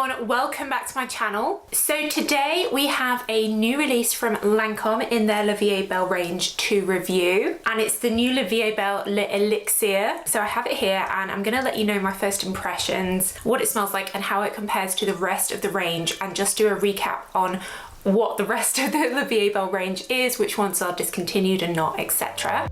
everyone, welcome back to my channel. So today we have a new release from LANCOME in their La VIE Belle range to review, and it's the new La VIE Belle L'Elixir. So I have it here and I'm gonna let you know my first impressions, what it smells like and how it compares to the rest of the range, and just do a recap on what the rest of the La VIE Belle range is, which ones are discontinued and not, etc.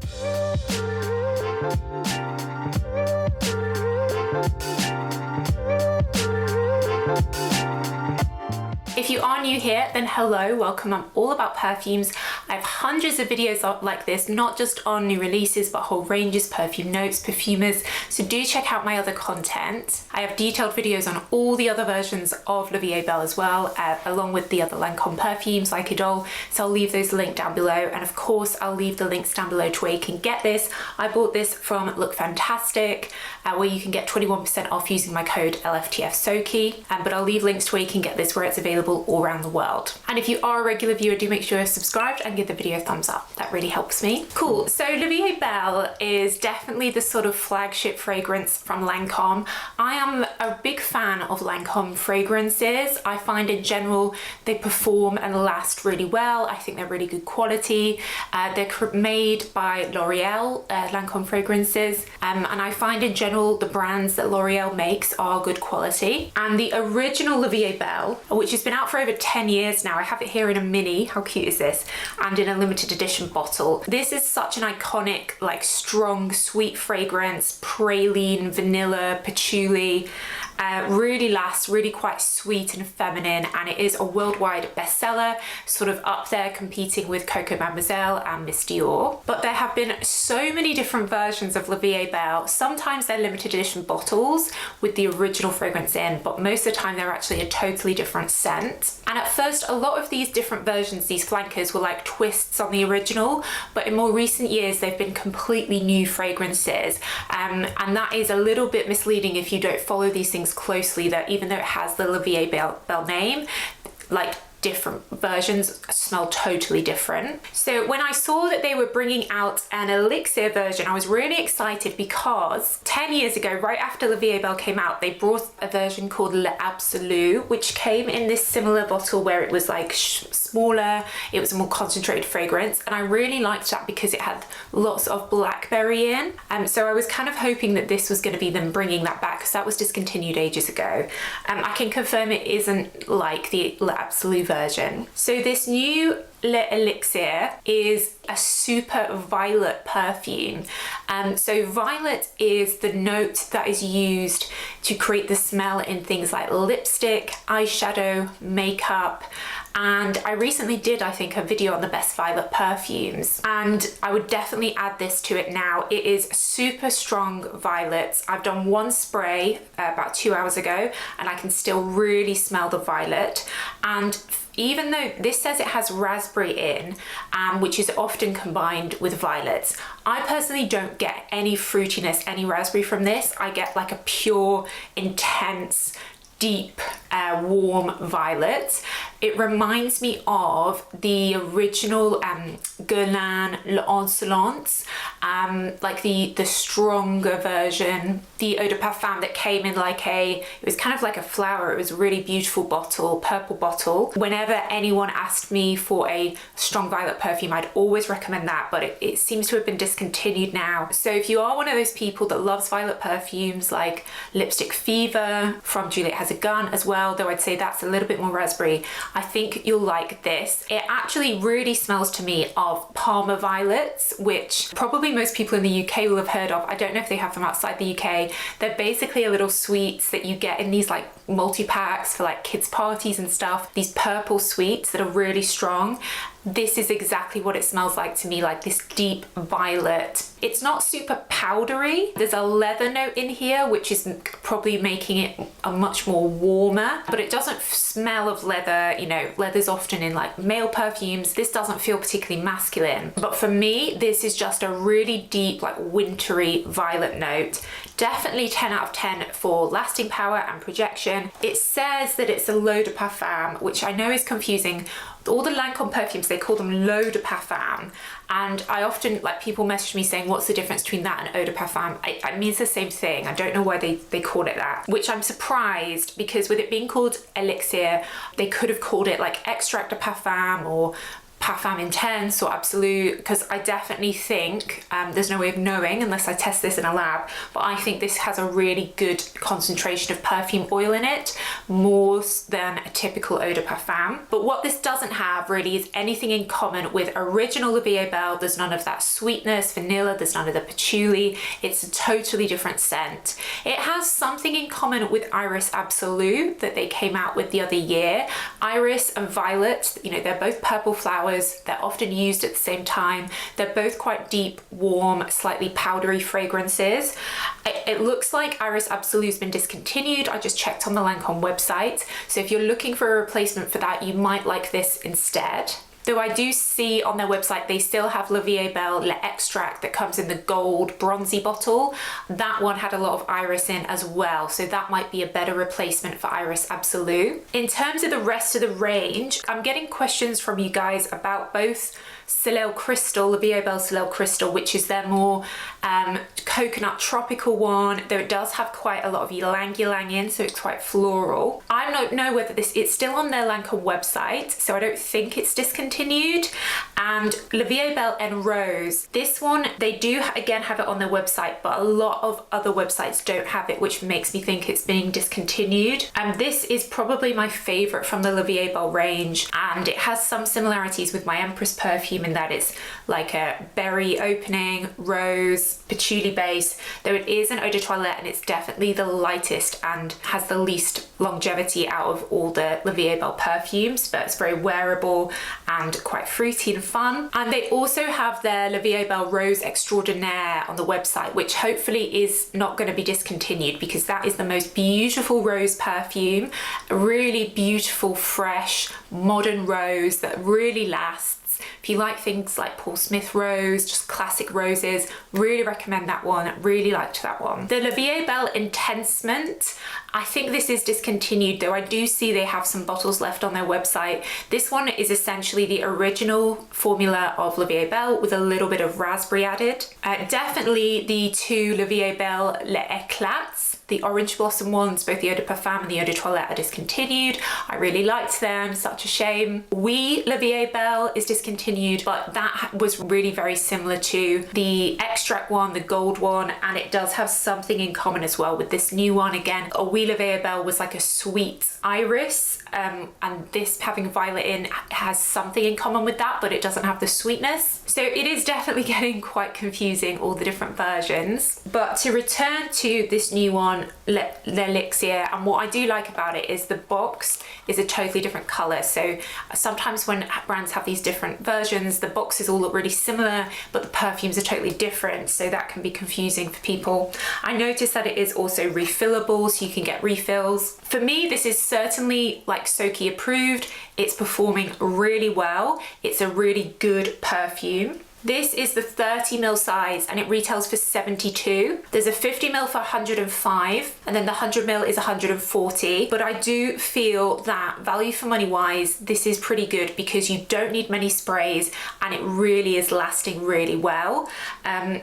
If you are new here, then hello, welcome. I'm all about perfumes. I have hundreds of videos like this, not just on new releases, but whole ranges, perfume notes, perfumers. So do check out my other content. I have detailed videos on all the other versions of La VIE Belle as well, along with the other LANCOME perfumes like Idol. So I'll leave those linked down below. And of course, I'll leave the links down below to where you can get this. I bought this from Look Fantastic, where you can get 21% off using my code LFTF Soki. But I'll leave links to where you can get this, where it's available all around the world. And if you are a regular viewer, do make sure you're subscribed and give the video a thumbs up. That really helps me. Cool. So La VIE Belle is definitely the sort of flagship fragrance from LANCOME. I am a big fan of LANCOME fragrances. I find in general they perform and last really well. I think they're really good quality. They're made by L'Oreal, LANCOME fragrances, and I find in general the brands that L'Oreal makes are good quality. And the original La VIE Belle, which has been out for over 10 years now. I have it here in a mini, how cute is this? And in a limited edition bottle. This is such an iconic, like strong, sweet fragrance, praline, vanilla, patchouli. Really lasts, really quite sweet and feminine, and it is a worldwide bestseller, sort of up there competing with Coco Mademoiselle and Miss Dior. But there have been so many different versions of La VIE Belle. Sometimes they're limited edition bottles with the original fragrance in, but most of the time they're actually a totally different scent. And at first, a lot of these different versions, these flankers, were like twists on the original, but in more recent years they've been completely new fragrances, and that is a little bit misleading if you don't follow these things closely, that even though it has the La VIE Belle name, like different versions smell totally different. So when I saw that they were bringing out an elixir version, I was really excited because 10 years ago, right after La VIE Belle came out, they brought a version called ABSOLU, which came in this similar bottle where it was like smaller, it was a more concentrated fragrance, and I really liked that because it had lots of blackberry in. So I was kind of hoping that this was going to be them bringing that back, because that was discontinued ages ago. I can confirm it isn't like the ABSOLU version. So this new L'Elixir is a super violet perfume. So violet is the note that is used to create the smell in things like lipstick, eyeshadow, makeup. And I recently did, I think, a video on the best violet perfumes, and I would definitely add this to it now. It is super strong violets. I've done one spray about 2 hours ago, and I can still really smell the violet. And even though this says it has raspberry in, which is often combined with violets, I personally don't get any fruitiness, any raspberry from this. I get like a pure, intense, deep, warm violet. It reminds me of the original Guerlain L'Insolence, like the stronger version, the eau de parfum that came in like it was kind of like a flower. It was a really beautiful bottle, purple bottle. Whenever anyone asked me for a strong violet perfume, I'd always recommend that, but it seems to have been discontinued now. So if you are one of those people that loves violet perfumes like Lipstick Fever from Juliet Has a Gun as well, though I'd say that's a little bit more raspberry, I think you'll like this. It actually really smells to me of Parma violets, which probably most people in the UK will have heard of. I don't know if they have them outside the UK. They're basically a little sweets that you get in these like multi-packs for like kids' parties and stuff. These purple sweets that are really strong. This is exactly what it smells like to me, like this deep violet. It's not super powdery. There's a leather note in here, which is probably making it a much more warmer, but it doesn't smell of leather. You know, leather's often in like male perfumes. This doesn't feel particularly masculine. But for me, this is just a really deep, like wintry violet note. Definitely 10 out of 10 for lasting power and projection. It says that it's a l'eau de parfum, which I know is confusing. all the Lancome perfumes, they call them l'eau de parfum. And I often, like, people message me saying, what's the difference between that and eau de parfum? I mean, it's the same thing. I don't know why they call it that, which I'm surprised, because with it being called Elixir, they could have called it like Extrait de parfum or Parfum Intense or Absolu, because I definitely think, there's no way of knowing unless I test this in a lab, but I think this has a really good concentration of perfume oil in it, more than a typical eau de parfum. But what this doesn't have really is anything in common with original La Vie est Belle. There's none of that sweetness, vanilla, there's none of the patchouli. It's a totally different scent. It has something in common with Iris Absolu that they came out with the other year. Iris and violet, you know, they're both purple flowers. They're often used at the same time. They're both quite deep, warm, slightly powdery fragrances. It looks like Iris Absolu's been discontinued. I just checked on the Lancome website. So if you're looking for a replacement for that, you might like this instead. Though I do see on their website they still have La Vie est Belle L'Extrait that comes in the gold bronzy bottle. That one had a lot of iris in as well, so that might be a better replacement for Iris Absolu. In terms of the rest of the range, I'm getting questions from you guys about both Soleil Crystal, La Vie est Belle Soleil Crystal, which is their more coconut tropical one, though it does have quite a lot of ylang ylang in, so it's quite floral. I don't know whether it's still on their Lancome website, so I don't think it's discontinued. And La Vie est Belle en Rose, this one, they do again have it on their website, but a lot of other websites don't have it, which makes me think it's being discontinued. And this is probably my favorite from the La Vie est Belle range, and it has some similarities with my Empress perfume in that it's like a berry opening, rose, patchouli base, though it is an eau de toilette and it's definitely the lightest and has the least longevity out of all the La Vie est Belle perfumes, but it's very wearable and quite fruity and fun. And they also have their La Vie est Belle Rose Extraordinaire on the website, which hopefully is not going to be discontinued, because that is the most beautiful rose perfume, a really beautiful, fresh, modern rose that really lasts. If you like things like Paul Smith rose, just classic roses, really recommend that one. Really liked that one. The La Vie est Belle INTENSEMENT, I think this is discontinued, though I do see they have some bottles left on their website. This one is essentially the original formula of La Vie est Belle with a little bit of raspberry added. Definitely the two La Vie est Belle Les Eclats, the orange blossom ones, both the eau de parfum and the eau de toilette, are discontinued. I really liked them, such a shame. Oui La Vie est Belle is discontinued, but that was really very similar to the Extrait one, the gold one, and it does have something in common as well with this new one. Again, Oui La Vie est Belle was like a sweet iris, and this, having violet in, has something in common with that, but it doesn't have the sweetness. So it is definitely getting quite confusing, all the different versions. But to return to this new one, L'Elixir, and what I do like about it is the box is a totally different color. So sometimes when brands have these different versions, the boxes all look really similar, but the perfumes are totally different, so that can be confusing for people. I noticed that it is also refillable, so you can get refills. For me, this is certainly like Soki approved. It's performing really well. It's a really good perfume. This is the 30ml size and it retails for 72. There's a 50ml for 105 and then the 100ml is 140. But I do feel that value for money wise, this is pretty good because you don't need many sprays and it really is lasting really well.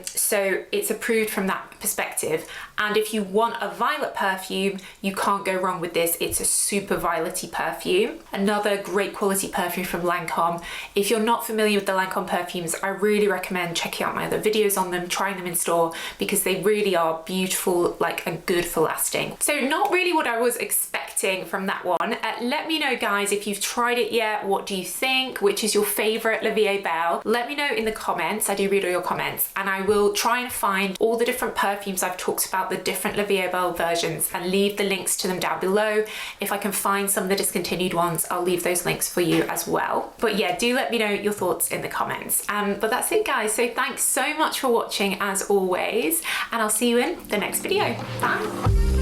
So it's approved from that perspective. And if you want a violet perfume, you can't go wrong with this. It's a super violet-y perfume. Another great quality perfume from Lancome. If you're not familiar with the Lancome perfumes, I really recommend checking out my other videos on them, trying them in store, because they really are beautiful, like, and good for lasting. So not really what I was expecting from that one. Let me know, guys, if you've tried it yet. What do you think? Which is your favorite La Vie est Belle? Let me know in the comments. I do read all your comments, and I will try and find all the different perfumes I've talked about, the different La Vie est Belle versions, and leave the links to them down below. If I can find some of the discontinued ones, I'll leave those links for you as well. But yeah, do let me know your thoughts in the comments. But that's it, guys. So thanks so much for watching as always, and I'll see you in the next video. Bye.